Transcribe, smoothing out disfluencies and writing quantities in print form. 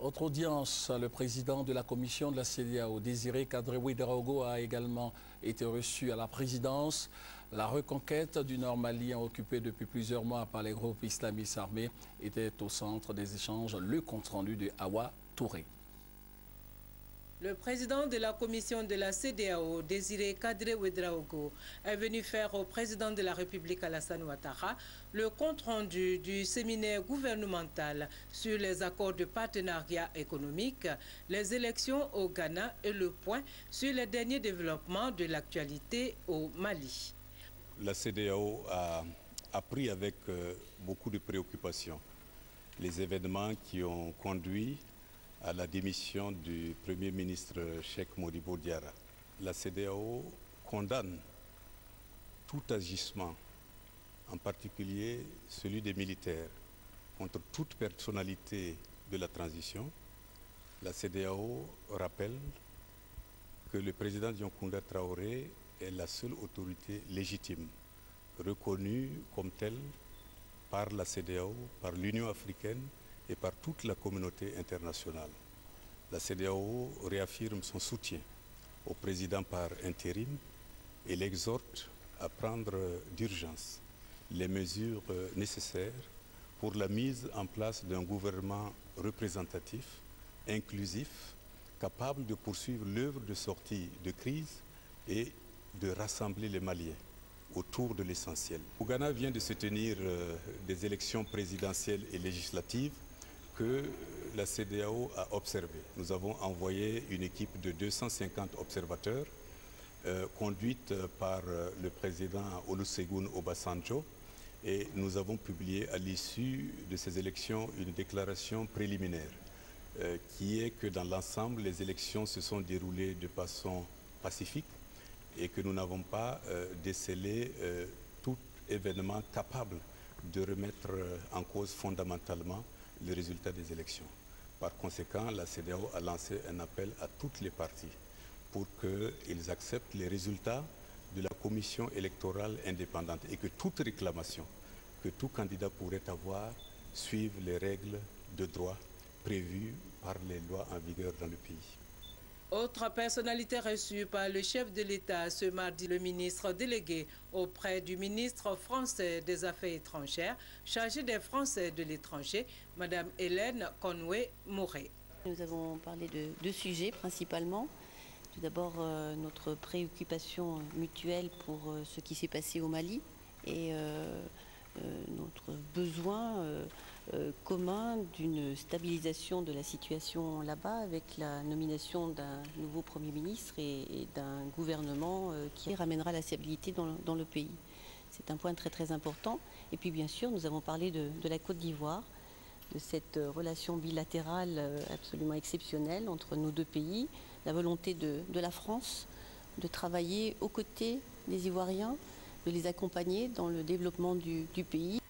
Autre audience, le président de la commission de la CEDEAO, Désiré Kadri Ouédraogo, a également été reçu à la présidence. La reconquête du nord malien, occupé depuis plusieurs mois par les groupes islamistes armés, était au centre des échanges. Le compte-rendu de Awa Touré. Le président de la commission de la CEDEAO, Désiré Kadri Ouédraogo, est venu faire au président de la République Alassane Ouattara le compte-rendu du séminaire gouvernemental sur les accords de partenariat économique, les élections au Ghana et le point sur les derniers développements de l'actualité au Mali. La CEDEAO a pris avec beaucoup de préoccupations les événements qui ont conduit à la démission du Premier ministre Cheikh Modibo Diarra. La CEDEAO condamne tout agissement, en particulier celui des militaires, contre toute personnalité de la transition. La CEDEAO rappelle que le président Dioncounda Traoré est la seule autorité légitime, reconnue comme telle par la CEDEAO, par l'Union africaine et par toute la communauté internationale. La CEDEAO réaffirme son soutien au président par intérim et l'exhorte à prendre d'urgence les mesures nécessaires pour la mise en place d'un gouvernement représentatif, inclusif, capable de poursuivre l'œuvre de sortie de crise et de rassembler les Maliens autour de l'essentiel. Au Ghana vient de se tenir des élections présidentielles et législatives que la CEDEAO a observé. Nous avons envoyé une équipe de 250 observateurs conduite par le président Olusegun Obasanjo et nous avons publié à l'issue de ces élections une déclaration préliminaire qui est que dans l'ensemble, les élections se sont déroulées de façon pacifique et que nous n'avons pas décelé tout événement capable de remettre en cause fondamentalement les résultats des élections. Par conséquent, la CEDEAO a lancé un appel à toutes les parties pour qu'ils acceptent les résultats de la commission électorale indépendante et que toute réclamation que tout candidat pourrait avoir suive les règles de droit prévues par les lois en vigueur dans le pays. Autre personnalité reçue par le chef de l'État ce mardi, le ministre délégué auprès du ministre français des Affaires étrangères, chargé des Français de l'étranger, Mme Hélène Conway-Mouret. Nous avons parlé de deux sujets principalement. Tout d'abord, notre préoccupation mutuelle pour ce qui s'est passé au Mali et notre besoin commun d'une stabilisation de la situation là-bas avec la nomination d'un nouveau Premier ministre et d'un gouvernement qui ramènera la stabilité dans le pays. C'est un point très très important. Et puis bien sûr, nous avons parlé de la Côte d'Ivoire, de cette relation bilatérale absolument exceptionnelle entre nos deux pays, la volonté de la France de travailler aux côtés des Ivoiriens, de les accompagner dans le développement du pays.